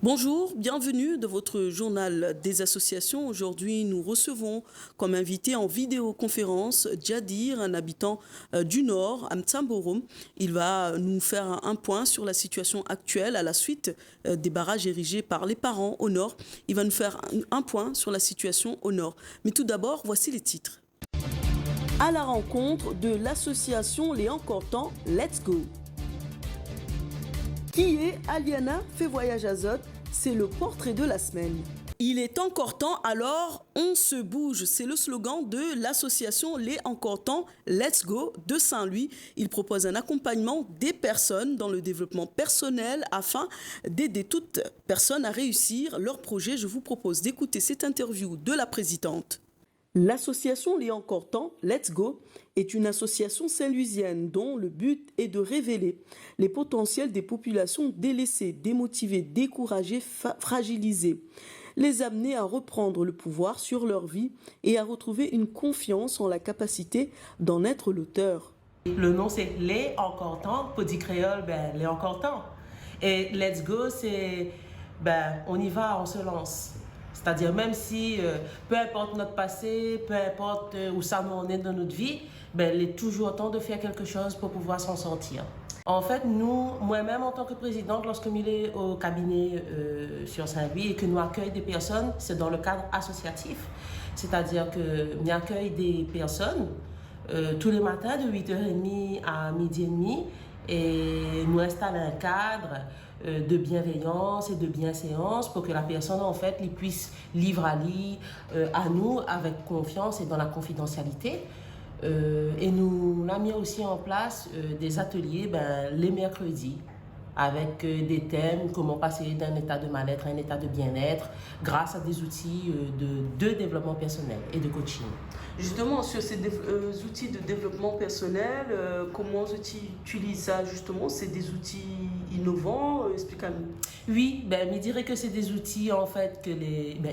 Bonjour, bienvenue dans votre journal des associations. Aujourd'hui, nous recevons comme invité en vidéoconférence Djadir, un habitant du Nord, à Mtsamborum. Il va nous faire un point sur la situation actuelle à la suite des barrages érigés par les parents au Nord. Il va nous faire un point sur la situation au Nord. Mais tout d'abord, voici les titres. À la rencontre de l'association Les Encore Temps, Let's Go. Qui est Aliana fait voyage azote? C'est le portrait de la semaine. Il est encore temps, alors on se bouge. C'est le slogan de l'association Les Encore Temps, Let's Go de Saint-Louis. Il propose un accompagnement des personnes dans le développement personnel afin d'aider toute personne à réussir leur projet. Je vous propose d'écouter cette interview de la présidente. L'association Les Encore Temps, Let's Go, est une association saint-louisienne dont le but est de révéler les potentiels des populations délaissées, démotivées, découragées, fragilisées, les amener à reprendre le pouvoir sur leur vie et à retrouver une confiance en la capacité d'en être l'auteur. Le nom c'est Les Encore Temps, pour dire créole, Les Encore Temps. Et Let's Go, c'est on y va, on se lance. C'est-à-dire même si, peu importe notre passé, peu importe où ça nous en est dans notre vie, il est toujours temps de faire quelque chose pour pouvoir s'en sortir. En fait, nous, moi-même en tant que présidente, lorsque je suis au cabinet sur Saint-Louis et que nous accueillons des personnes, c'est dans le cadre associatif. C'est-à-dire que nous accueillons des personnes tous les matins de 8h30 à 12h30 et nous installons un cadre de bienveillance et de bienséance pour que la personne en fait puisse livrer à nous avec confiance et dans la confidentialité. Et nous avons mis aussi en place des ateliers les mercredis avec des thèmes, comment passer d'un état de mal-être à un état de bien-être grâce à des outils de développement personnel et de coaching. Justement, sur ces outils de développement personnel, comment tu utilises ça justement? C'est des outils innovants? Explique-nous. Oui, je dirais que c'est des outils en fait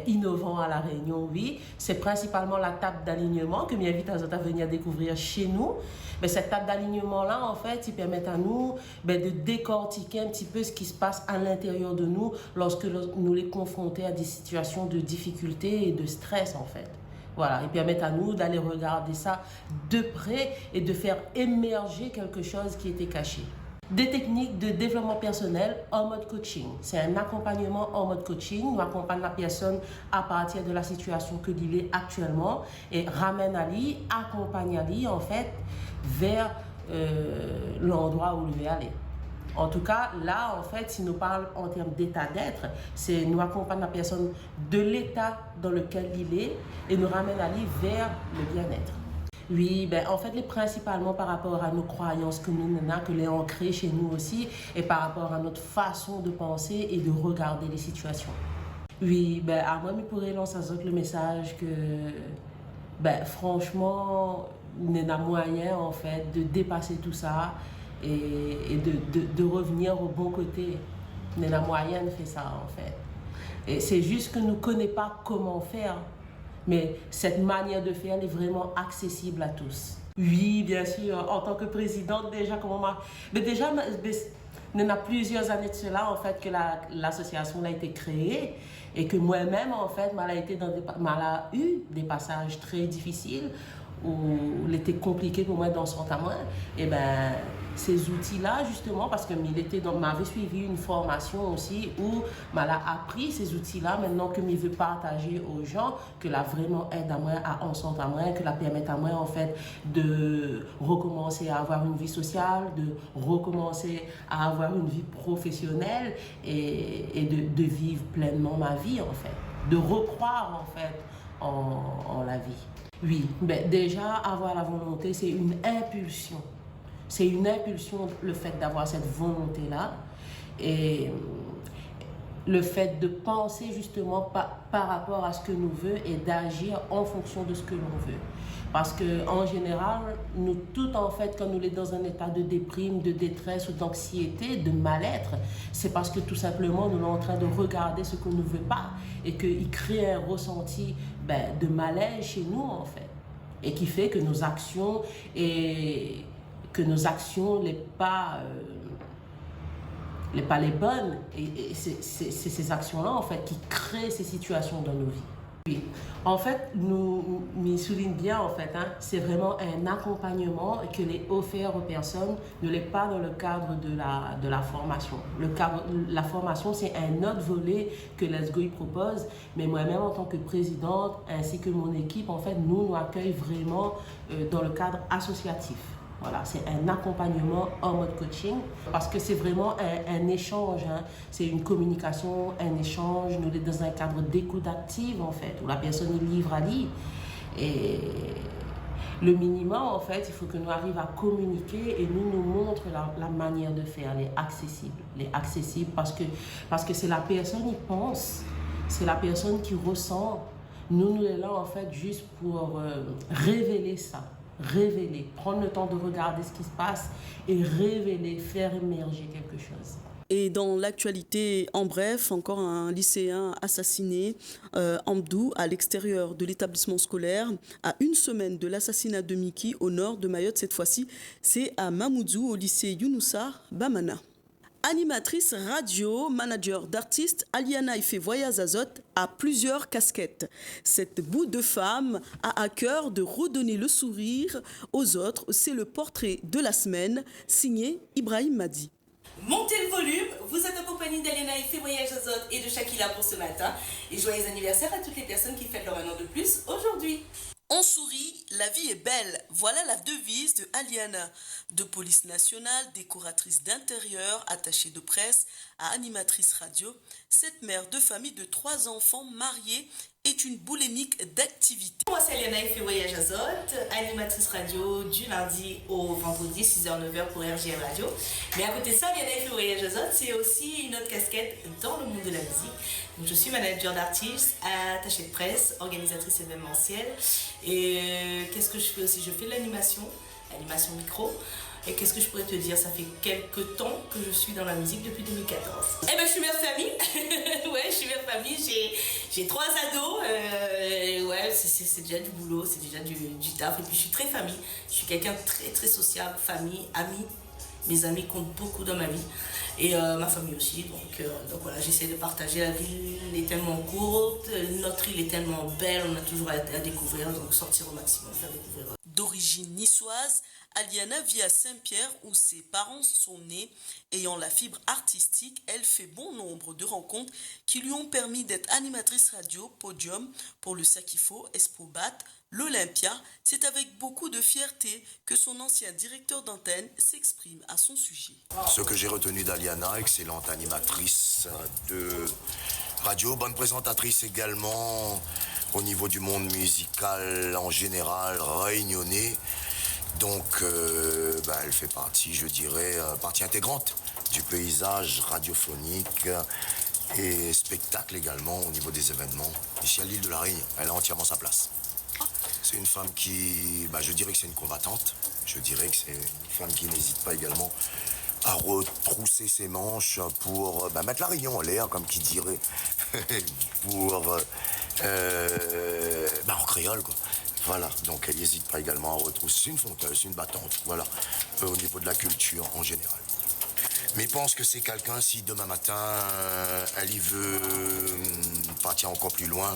innovants à La Réunion, oui. C'est principalement la table d'alignement que m'invite à venir découvrir chez nous. Mais cette table d'alignement-là, en fait, il permet à nous de décortiquer un petit peu ce qui se passe à l'intérieur de nous lorsque nous les confrontons à des situations de difficulté et de stress, en fait. Voilà, ils permettent à nous d'aller regarder ça de près et de faire émerger quelque chose qui était caché. Des techniques de développement personnel en mode coaching. C'est un accompagnement en mode coaching. On accompagne la personne à partir de la situation que l'il est actuellement et ramène à lui, accompagne à lui en fait vers l'endroit où il veut aller. En tout cas, là, en fait, si nous parlons en termes d'état d'être, c'est nous accompagne la personne de l'état dans lequel il est et nous ramène à lui vers le bien-être. Oui, en fait, principalement par rapport à nos croyances communes, que les ancrées chez nous aussi, et par rapport à notre façon de penser et de regarder les situations. Oui, à moi, je pourrais lancer le message que, franchement, il y a moyen, en fait, de dépasser tout ça et de revenir au bon côté. Il y a moyen de faire ça, en fait. Et c'est juste que nous ne connaissons pas comment faire. Mais cette manière de faire est vraiment accessible à tous. Oui, bien sûr. En tant que présidente, déjà, il y a plusieurs années de cela, en fait, que l'association a été créée et que moi-même, en fait, j'ai eu des passages très difficiles où il était compliqué pour moi d'en sortir à moi. Et ces outils-là, justement, parce que m'avait suivi une formation aussi où m'a appris ces outils-là, maintenant que je veux partager aux gens, que la vraiment aide à moi à en sortir à moi, que la permettre à moi, en fait, de recommencer à avoir une vie sociale, de recommencer à avoir une vie professionnelle et de vivre pleinement ma vie, en fait. De recroire, en fait, en la vie. Oui, déjà, avoir la volonté, c'est une impulsion. C'est une impulsion, le fait d'avoir cette volonté-là. Et le fait de penser justement par rapport à ce que nous voulons et d'agir en fonction de ce que l'on veut. Parce qu'en général, nous tous, en fait, quand nous sommes dans un état de déprime, de détresse ou d'anxiété, de mal-être, c'est parce que tout simplement, nous sommes en train de regarder ce qu'on ne veut pas et qu'il crée un ressenti de malaise chez nous, en fait. Et qui fait que nos actions n'est pas pas les bonnes. Et c'est ces actions-là, en fait, qui créent ces situations dans nos vies. Oui. En fait, nous souligne bien, en fait, hein, c'est vraiment un accompagnement que les offert aux personnes, ne l'est pas dans le cadre de la formation. La formation, c'est un autre volet que Let's Go propose, mais moi-même, en tant que présidente, ainsi que mon équipe, en fait, nous accueillons vraiment dans le cadre associatif. Voilà, c'est un accompagnement en mode coaching parce que c'est vraiment un échange, hein. C'est une communication, un échange. Nous sommes dans un cadre d'écoute active en fait, où la personne est livre à lire. Et le minimum en fait, il faut que nous arrivions à communiquer et nous montre la manière de faire, les accessibles parce que c'est la personne qui pense, c'est la personne qui ressent. Nous sommes là en fait juste pour révéler ça. Révéler, prendre le temps de regarder ce qui se passe et révéler, faire émerger quelque chose. Et dans l'actualité, en bref, encore un lycéen assassiné, Amdou, à l'extérieur de l'établissement scolaire, à une semaine de l'assassinat de Miki au nord de Mayotte. Cette fois-ci, c'est à Mamoudzou, au lycée Younoussa Bamana. Animatrice radio, manager d'artistes, Aliana Ife Voyage Azot a plusieurs casquettes. Cette bout de femme a à cœur de redonner le sourire aux autres. C'est le portrait de la semaine, signé Ibrahim Madi. Montez le volume, vous êtes en compagnie d'Aliana Ife Voyage Azot et de Shakila pour ce matin. Et joyeux anniversaire à toutes les personnes qui fêtent leur un an de plus aujourd'hui. On sourit, la vie est belle. Voilà la devise de Aliana. De police nationale, décoratrice d'intérieur, attachée de presse à animatrice radio, cette mère de famille de 3 enfants mariés est une boulimique d'activité. Moi c'est Aliana Ife Voyage Azot, animatrice radio du lundi au vendredi 6h-9h pour RGM Radio. Mais à côté de ça, Aliana Ife Voyage Azot, c'est aussi une autre casquette dans le monde de la musique. Donc, je suis manager d'artistes, attachée de presse, organisatrice événementielle. Et qu'est-ce que je fais aussi? Je fais de l'animation micro. Et qu'est-ce que je pourrais te dire? Ça fait quelques temps que je suis dans la musique depuis 2014. Eh ben, je suis mère de famille. Ouais, je suis mère de famille. J'ai 3 ados. Ouais, c'est déjà du boulot, c'est déjà du taf. Et puis, je suis très famille. Je suis quelqu'un de très, très sociable. Famille, amis. Mes amis comptent beaucoup dans ma vie. Et ma famille aussi. Donc voilà, j'essaie de partager. La ville est tellement courte. Notre île est tellement belle. On a toujours à découvrir. Donc, sortir au maximum, faire découvrir. D'origine niçoise, Aliana vit à Saint-Pierre où ses parents sont nés. Ayant la fibre artistique, elle fait bon nombre de rencontres qui lui ont permis d'être animatrice radio, podium pour le Sakifo, Esprobat, l'Olympia. C'est avec beaucoup de fierté que son ancien directeur d'antenne s'exprime à son sujet. Ce que j'ai retenu d'Aliana, excellente animatrice de radio, bonne présentatrice également au niveau du monde musical en général, réunionnais. Donc, elle fait partie, je dirais, partie intégrante du paysage radiophonique et spectacle également au niveau des événements. Ici à l'île de la Réunion, elle a entièrement sa place. C'est une femme qui, je dirais que c'est une combattante. Je dirais que c'est une femme qui n'hésite pas également à retrousser ses manches pour mettre la Réunion en l'air, comme qui dirait, pour en créole, quoi. Voilà, donc elle n'hésite pas également à retrousser. C'est une fonteuse, une battante, voilà, au niveau de la culture en général. Mais je pense que c'est quelqu'un, si demain matin, elle y veut partir encore plus loin,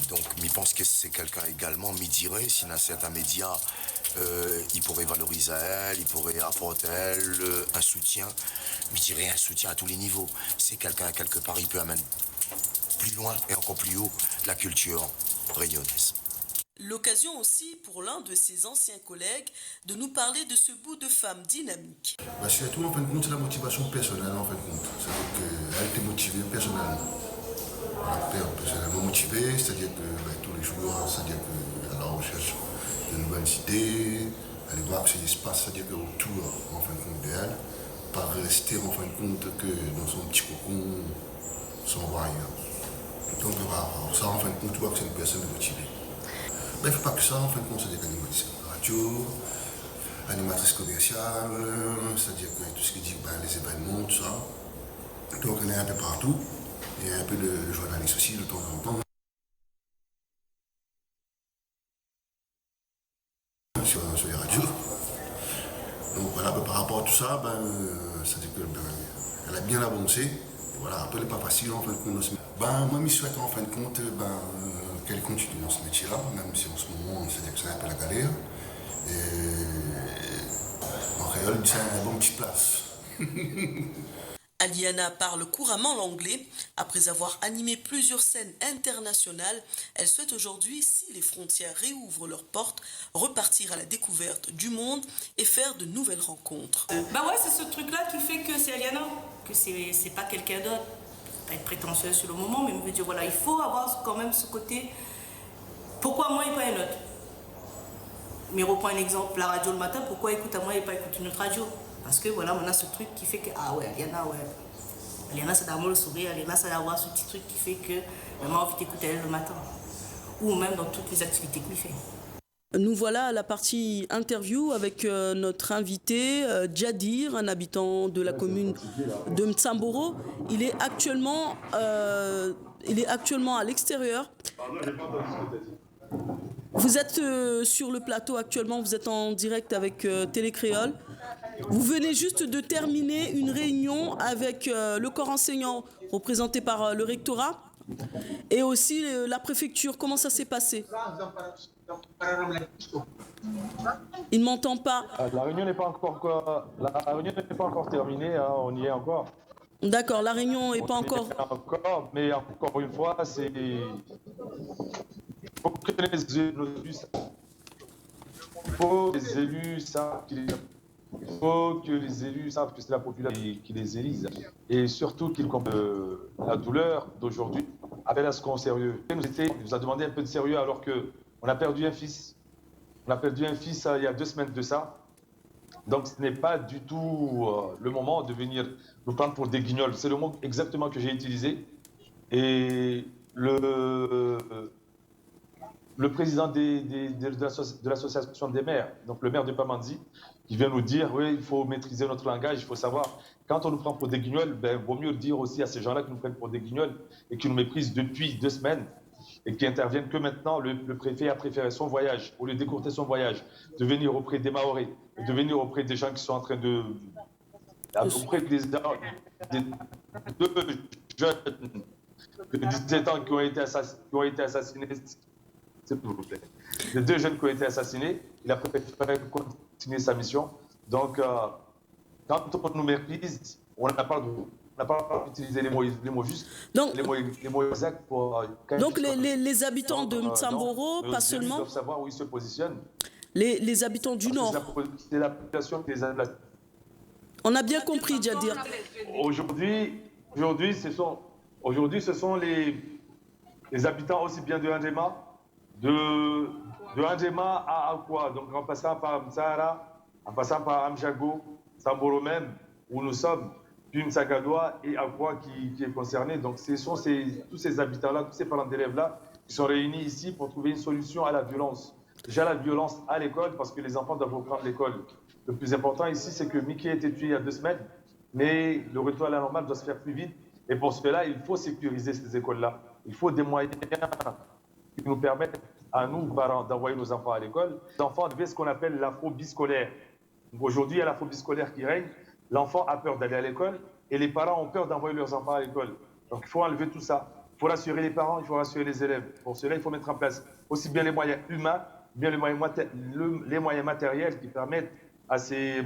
donc je pense que c'est quelqu'un également, m'y dirait, si dans certains médias, il pourrait valoriser elle, il pourrait apporter à elle un soutien, je dirais un soutien à tous les niveaux. C'est quelqu'un, quelque part, il peut amener plus loin et encore plus haut la culture réunionnaise. L'occasion aussi pour l'un de ses anciens collègues de nous parler de ce bout de femme dynamique. Surtout, en fin de compte, c'est la motivation personnelle, en fin de compte. C'est-à-dire qu'elle était motivée personnellement. Personnellement motivée, c'est-à-dire que tous les jours, c'est-à-dire qu'elle est à la recherche de nouvelles idées, aller voir ces espaces, c'est-à-dire qu'autour, en fin de compte, d'elle, pas rester, en fin de compte, que dans son petit cocon, sans voir ailleurs. Donc, ça, en fin de compte, tu vois que c'est une personne motivée. Il ne faut pas que ça, en fin de compte, c'est des animatrices radio, animatrice commerciale, c'est-à-dire que tout ce qui dit les événements, tout ça. Donc elle est un peu partout, et un peu de journaliste aussi de temps en temps. Sur les radios. Donc voilà, par rapport à tout ça, c'est-à-dire que elle a bien avancé. Et voilà, après, elle n'est pas facile en fin de compte. Ben, moi, je souhaite en fin de compte qu'elle continue dans ce métier-là, même si en ce moment, c'est-à-dire que c'est un peu la galère. Et en réel, c'est un bon petit place. Aliana parle couramment l'anglais. Après avoir animé plusieurs scènes internationales, elle souhaite aujourd'hui, si les frontières réouvrent leurs portes, repartir à la découverte du monde et faire de nouvelles rencontres. Bah ouais, c'est ce truc-là qui fait que c'est Aliana, que c'est pas quelqu'un d'autre. Pas être prétentieuse sur le moment, mais me dire voilà, il faut avoir quand même ce côté. Pourquoi moi et pas un autre? Mais reprends un exemple, la radio le matin, pourquoi écoute à moi et pas écoute une autre radio? Parce que voilà, on a ce truc qui fait que, ah ouais, Aliana, ouais. Aliana, ça d'avoir le sourire, Aliana, ça d'avoir ce petit truc qui fait que maman a envie d'écouter elle le matin. Ou même dans toutes les activités qu'il fait. Nous voilà à la partie interview avec notre invité Djadir, un habitant de la commune de Mtsamboro. Il est actuellement à l'extérieur. Vous êtes sur le plateau actuellement, vous êtes en direct avec Télé Créole. Vous venez juste de terminer une réunion avec le corps enseignant représenté par le rectorat et aussi la préfecture. Comment ça s'est passé? Il ne m'entend pas. La réunion n'est pas encore terminée, hein, on y est encore. D'accord, la réunion n'est pas encore... Mais encore une fois, c'est... Il faut que les élus savent que c'est la population qui les élise. Et surtout qu'ils comprennent la douleur d'aujourd'hui. Appelle à ce qu'on sérieux. Il nous a demandé un peu de sérieux alors qu'on a perdu un fils. On a perdu un fils il y a 2 semaines de ça. Donc ce n'est pas du tout le moment de venir nous prendre pour des guignols. C'est le mot exactement que j'ai utilisé. Et le président de l'association des maires, donc le maire de Pamandzi, qui vient nous dire oui, il faut maîtriser notre langage, il faut savoir, quand on nous prend pour des guignols, ben, vaut mieux dire aussi à ces gens-là qui nous prennent pour des guignols et qui nous méprisent depuis 2 semaines et qui interviennent que maintenant. Le préfet a préféré son voyage, au lieu d'écourter son voyage, de venir auprès des Mahorais, de venir auprès des gens qui sont en train auprès des 2 jeunes de 17 ans qui ont été assassinés. S'il vous plaît. Les 2 jeunes qui ont été assassinés, il a préféré continuer sa mission. Donc, quand on nous méprise, on n'a pas utilisé les mots justes, donc, les mots exacts pour... donc les habitants de Mtsamboro, pas seulement... Ils doivent savoir où ils se positionnent. Les habitants du Nord. C'est la population qui les a... On a bien compris, Djadir. Aujourd'hui, ce sont les habitants aussi bien de Ndema, de Ndema à Akwa, donc en passant par Mtsara, en passant par Amjago, Samboro même, où nous sommes, puis Mtsagadoua et Akwa qui est concerné. Donc ce sont tous ces habitants-là, tous ces parents d'élèves-là qui sont réunis ici pour trouver une solution à la violence. Déjà la violence à l'école, parce que les enfants doivent reprendre l'école. Le plus important ici, c'est que Mickey a été tué il y a 2 semaines, mais le retour à la normale doit se faire plus vite. Et pour cela, il faut sécuriser ces écoles-là. Il faut des moyens qui nous permettent à nous, parents, d'envoyer nos enfants à l'école. Les enfants avaient ce qu'on appelle la phobie scolaire. Aujourd'hui, il y a la phobie scolaire qui règne. L'enfant a peur d'aller à l'école et les parents ont peur d'envoyer leurs enfants à l'école. Donc, il faut enlever tout ça. Il faut rassurer les parents, il faut rassurer les élèves. Pour cela, il faut mettre en place aussi bien les moyens humains, bien les moyens matériels qui permettent à ces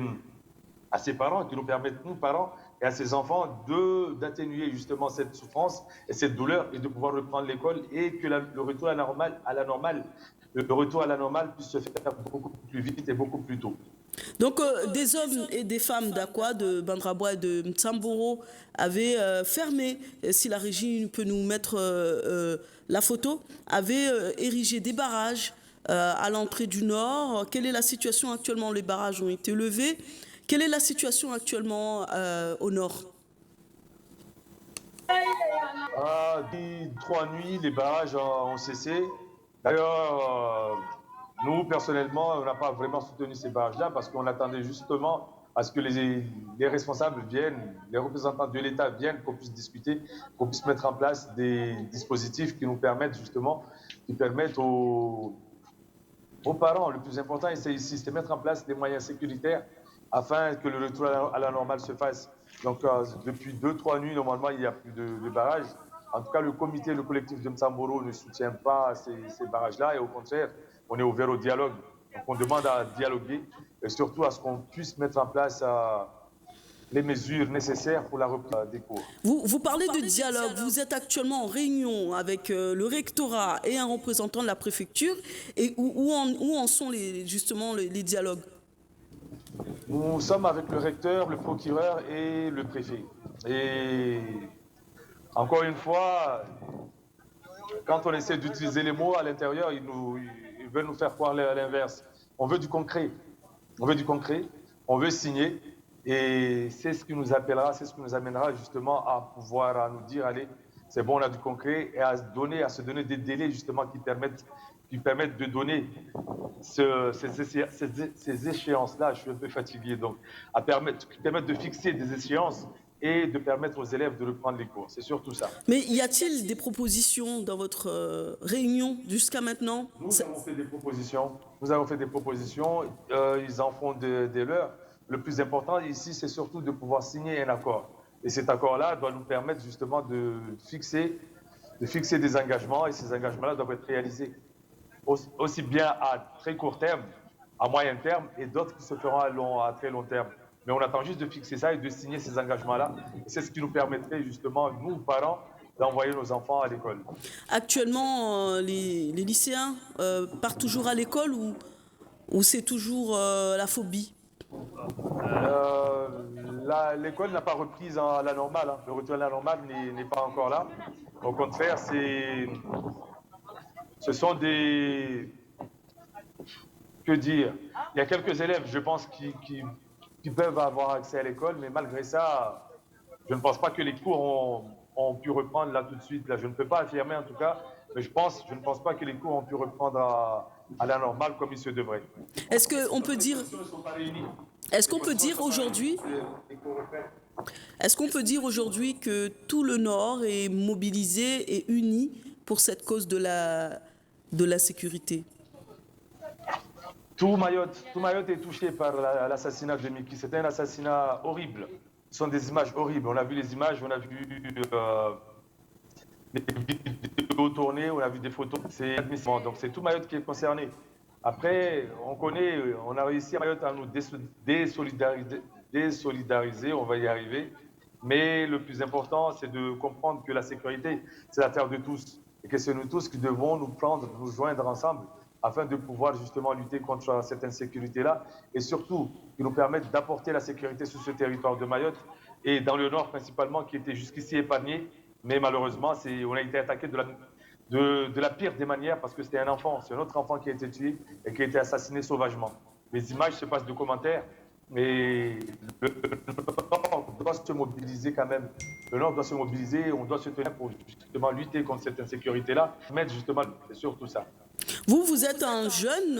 parents, qui nous permettent, nous, parents, et à ces enfants d'atténuer justement cette souffrance et cette douleur et de pouvoir reprendre l'école et que le retour à la normale puisse se faire beaucoup plus vite et beaucoup plus tôt. Donc des hommes et des femmes d'Akwa, de Bandrabois et de Mtsamboro avaient fermé, si la régie peut nous mettre la photo, avaient érigé des barrages à l'entrée du Nord. Quelle est la situation actuellement? Les barrages ont été levés. Quelle est la situation actuellement au Nord? 3 nuits, les barrages ont cessé. D'ailleurs, nous, personnellement, on n'a pas vraiment soutenu ces barrages-là parce qu'on attendait justement à ce que les responsables viennent, les représentants de l'État viennent, qu'on puisse discuter, qu'on puisse mettre en place des dispositifs qui nous permettent justement, aux parents. Le plus important, c'est ici, c'est mettre en place des moyens sécuritaires afin que le retour à la normale se fasse. Donc, depuis 2-3 nuits, normalement, il n'y a plus de barrages. En tout cas, le comité, le collectif de Msamboro ne soutient pas ces barrages-là. Et au contraire, on est ouvert au dialogue. Donc, on demande à dialoguer et surtout à ce qu'on puisse mettre en place les mesures nécessaires pour la reprise des cours. Vous parlez de dialogue. Vous êtes actuellement en réunion avec le rectorat et un représentant de la préfecture. Et où en sont justement les dialogues? Nous sommes avec le recteur, le procureur et le préfet. Et encore une fois, quand on essaie d'utiliser les mots à l'intérieur, ils veulent nous faire croire l'inverse. On veut du concret. On veut du concret. On veut signer. Et c'est ce qui nous appellera, c'est ce qui nous amènera justement à pouvoir nous dire, allez, c'est bon, on a du concret, et à se donner des délais justement qui permettent de donner ces échéances-là. Je suis un peu fatigué, donc qui permettent de fixer des échéances et de permettre aux élèves de reprendre les cours. C'est surtout ça. Mais y a-t-il des propositions dans votre réunion jusqu'à maintenant? Nous avons fait des propositions. Ils en font des leurs. Le plus important ici, c'est surtout de pouvoir signer un accord. Et cet accord-là doit nous permettre justement de fixer des engagements, et ces engagements-là doivent être réalisés aussi bien à très court terme, à moyen terme, et d'autres qui se feront à très long terme. Mais on attend juste de fixer ça et de signer ces engagements-là. C'est ce qui nous permettrait justement, nous, parents, d'envoyer nos enfants à l'école. Actuellement, les lycéens partent toujours à l'école ou c'est toujours la phobie? L'école n'a pas repris à la normale. Le retour à la normale n'est pas encore là. Au contraire, ce sont des... Que dire? Il y a quelques élèves, je pense, qui peuvent avoir accès à l'école, mais malgré ça, je ne pense pas que les cours ont pu reprendre là tout de suite. Là, je ne peux pas affirmer en tout cas, mais je ne pense pas que les cours ont pu reprendre à la normale comme il se devrait. Est-ce qu'on peut dire... Est-ce qu'on peut dire aujourd'hui que tout le Nord est mobilisé et uni pour cette cause de la sécurité? Tout Mayotte est touché par l'assassinat de Miki. C'était un assassinat horrible. Ce sont des images horribles. On a vu les images, on a vu les vidéos tournées, on a vu des photos. C'est admissible. Donc c'est tout Mayotte qui est concerné. Après, on a réussi à Mayotte à nous désolidariser, on va y arriver. Mais le plus important, c'est de comprendre que la sécurité, c'est l'affaire de tous. Et que c'est nous tous qui devons nous joindre ensemble afin de pouvoir justement lutter contre cette insécurité-là. Et surtout, qui nous permettent d'apporter la sécurité sur ce territoire de Mayotte et dans le Nord principalement, qui était jusqu'ici épargné. Mais malheureusement, on a été attaqué de la pire des manières parce que c'était un enfant, c'est un autre enfant qui a été tué et qui a été assassiné sauvagement. Les images se passent de commentaires, mais le Nord doit se mobiliser quand même. Le Nord doit se mobiliser, on doit se tenir pour justement lutter contre cette insécurité-là, mettre justement, c'est surtout ça. Vous êtes un jeune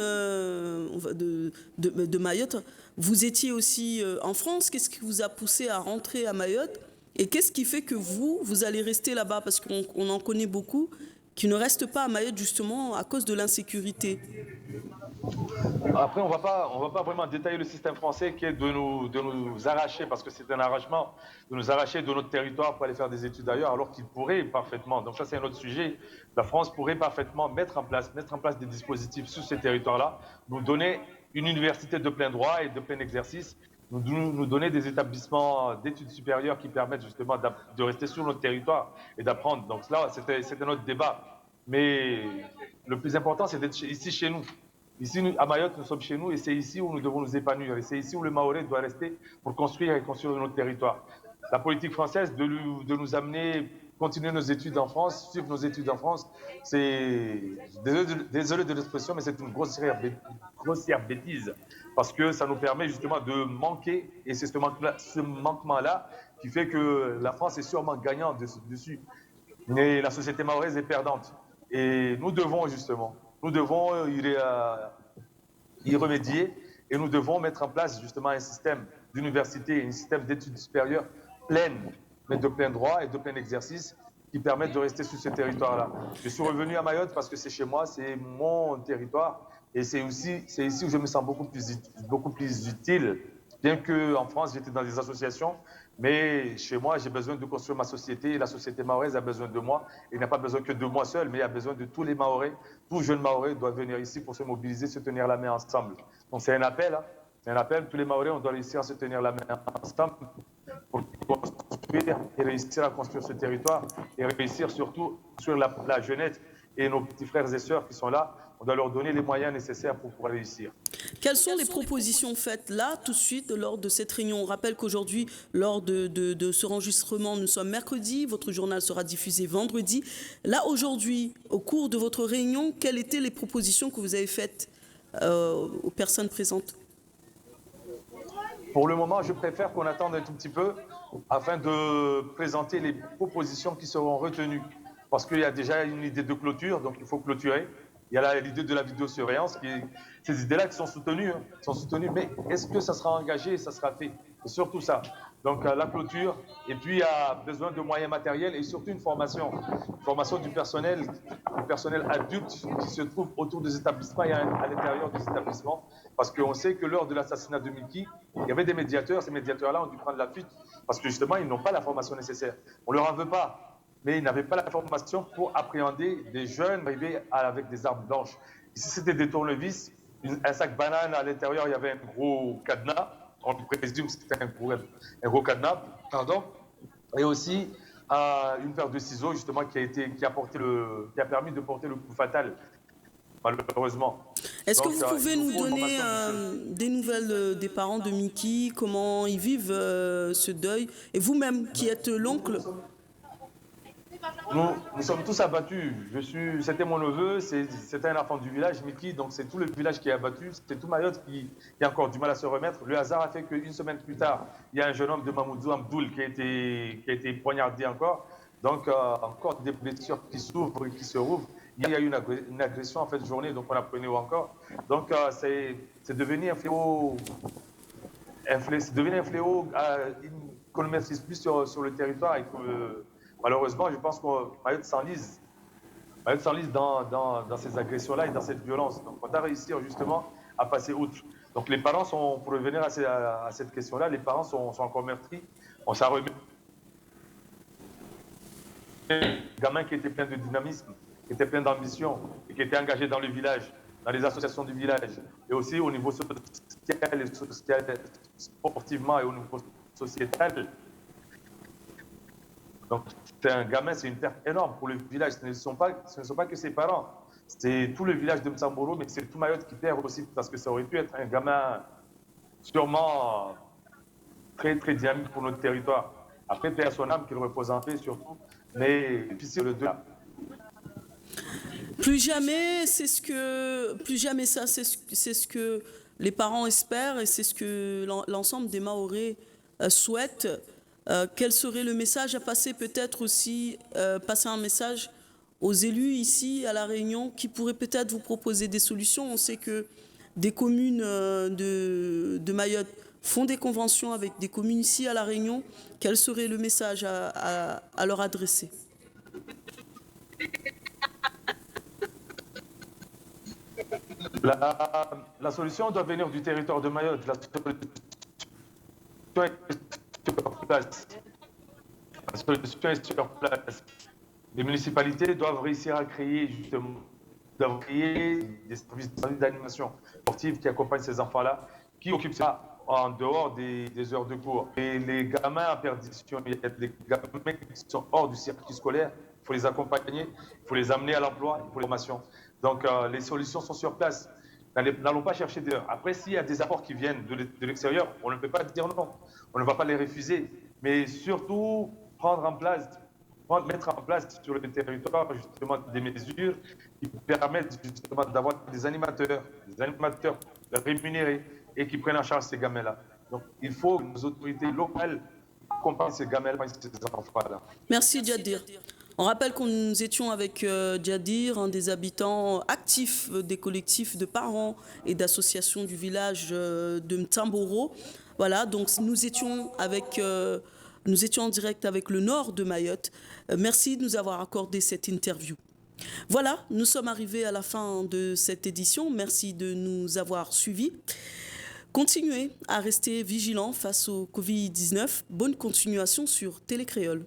de Mayotte. Vous étiez aussi en France. Qu'est-ce qui vous a poussé à rentrer à Mayotte? Et qu'est-ce qui fait que vous allez rester là-bas? Parce qu'on en connaît beaucoup qui ne restent pas à Mayotte justement à cause de l'insécurité. Après, on va pas vraiment détailler le système français qui est de nous arracher, parce que c'est un arrachement, de nous arracher de notre territoire pour aller faire des études ailleurs, alors qu'il pourrait parfaitement, donc ça c'est un autre sujet, la France pourrait parfaitement mettre en place des dispositifs sur ces territoires-là, nous donner une université de plein droit et de plein exercice, nous donner des établissements d'études supérieures qui permettent justement de rester sur notre territoire et d'apprendre. Donc là, c'était notre débat. Mais le plus important, c'est d'être ici chez nous. Ici, à Mayotte, nous sommes chez nous et c'est ici où nous devons nous épanouir. Et c'est ici où le Mahorais doit rester pour construire et construire notre territoire. La politique française de nous amener, continuer nos études en France, suivre nos études en France, c'est, désolé de l'expression, mais c'est une grossière bêtise. Parce que ça nous permet justement de manquer, et c'est ce manquement-là qui fait que la France est sûrement gagnante dessus. Mais la société mahoraise est perdante. Et nous devons justement, y remédier et nous devons mettre en place justement un système d'université, un système d'études supérieures pleines, mais de plein droit et de plein exercice qui permettent de rester sur ce territoire-là. Je suis revenu à Mayotte parce que c'est chez moi, c'est mon territoire et c'est ici où je me sens beaucoup plus utile Bien qu'en France, j'étais dans des associations, mais chez moi, j'ai besoin de construire ma société. Et la société mahoraise a besoin de moi. Il n'a pas besoin que de moi seul, mais il a besoin de tous les Mahorais. Tout jeune Mahorais doit venir ici pour se mobiliser, se tenir la main ensemble. Donc c'est un appel. Hein. C'est un appel. Tous les Mahorais, on doit réussir à se tenir la main ensemble pour construire et réussir à construire ce territoire et réussir surtout sur la jeunesse et nos petits frères et sœurs qui sont là. On doit leur donner les moyens nécessaires pour pouvoir réussir. Quelles sont les propositions faites là, tout de suite, lors de cette réunion? On rappelle qu'aujourd'hui, lors de ce enregistrement, nous sommes mercredi, votre journal sera diffusé vendredi. Là, aujourd'hui, au cours de votre réunion, quelles étaient les propositions que vous avez faites aux personnes présentes? Pour le moment, je préfère qu'on attende un tout petit peu afin de présenter les propositions qui seront retenues. Parce qu'il y a déjà une idée de clôture, donc il faut clôturer. Il y a l'idée de la vidéosurveillance, ces idées-là qui sont soutenues, mais est-ce que ça sera engagé et ça sera fait? C'est surtout ça. Donc la clôture, et puis il y a besoin de moyens matériels et surtout une formation du personnel adulte qui se trouve autour des établissements et à l'intérieur des établissements. Parce qu'on sait que lors de l'assassinat de Mickey, il y avait des médiateurs, ces médiateurs-là ont dû prendre la fuite parce que justement, ils n'ont pas la formation nécessaire. On ne leur en veut pas. Mais ils n'avaient pas la formation pour appréhender des jeunes arrivés avec des armes blanches. Ici, c'était des tournevis, un sac banane, à l'intérieur, il y avait un gros cadenas. On présume que c'était un gros cadenas, pardon. Et aussi une paire de ciseaux, justement, qui a permis de porter le coup fatal, malheureusement. Est-ce que vous pouvez nous donner des nouvelles des parents de Mickey, comment ils vivent ce deuil? Et vous-même, qui êtes l'oncle? Nous sommes tous abattus. C'était mon neveu, c'était un enfant du village, Mickey, donc c'est tout le village qui est abattu. C'est tout Mayotte qui a encore du mal à se remettre. Le hasard a fait qu'une semaine plus tard, il y a un jeune homme de Mamoudzou, Amdoul, qui a été poignardé encore. Donc, encore des blessures qui s'ouvrent et qui se rouvrent. Il y a eu une agression en fin de journée, donc on apprenait encore. Donc, c'est devenu un fléau. C'est devenu un fléau qu'on ne maîtrise plus sur le territoire et que, malheureusement, je pense que Mayotte s'enlise. Mayotte s'enlise dans ces agressions-là et dans cette violence. Donc, on doit réussir justement à passer outre. Donc, les parents sont, pour revenir à cette question-là, les parents sont encore meurtris. On s'en remet. Un gamin qui était plein de dynamisme, qui était plein d'ambition et qui était engagé dans le village, dans les associations du village, et aussi au niveau social sportivement et au niveau sociétal. Donc, c'est un gamin, c'est une perte énorme pour le village. Ce ne sont pas que ses parents, c'est tout le village de Msamboro, mais c'est tout Mayotte qui perd aussi, parce que ça aurait pu être un gamin sûrement très, très dynamique pour notre territoire. Après, paix à son âme, qu'il repose en paix surtout, mais difficile de deux. Plus jamais, c'est ce que les parents espèrent et c'est ce que l'ensemble des Mahorais souhaitent. Quel serait le message à passer? Peut-être aussi passer un message aux élus ici à La Réunion qui pourraient peut-être vous proposer des solutions. On sait que des communes de Mayotte font des conventions avec des communes ici à La Réunion. Quel serait le message à leur adresser? La solution doit venir du territoire de Mayotte. La solution est sur place. Les municipalités doivent réussir à créer des services d'animation sportive qui accompagnent ces enfants-là, qui occupent ça en dehors des heures de cours. Et les gamins en perdition, il y a des gamins qui sont hors du circuit scolaire, il faut les accompagner, il faut les amener à l'emploi, il faut les formations. Donc les solutions sont sur place. N'allons pas chercher dehors. Après, s'il y a des apports qui viennent de l'extérieur, on ne peut pas dire non. On ne va pas les refuser. Mais surtout, mettre en place sur le territoire justement des mesures qui permettent justement d'avoir des animateurs rémunérés et qui prennent en charge ces gamins-là. Donc, il faut que nos autorités locales accompagnent ces gamins-là et ces enfants-là. Merci, Djadir. On rappelle que nous étions avec Djadir, un des habitants actifs des collectifs de parents et d'associations du village de Mtamboro. Voilà, donc nous étions en direct avec le nord de Mayotte. Merci de nous avoir accordé cette interview. Voilà, nous sommes arrivés à la fin de cette édition. Merci de nous avoir suivis. Continuez à rester vigilants face au Covid-19. Bonne continuation sur Télé Créole.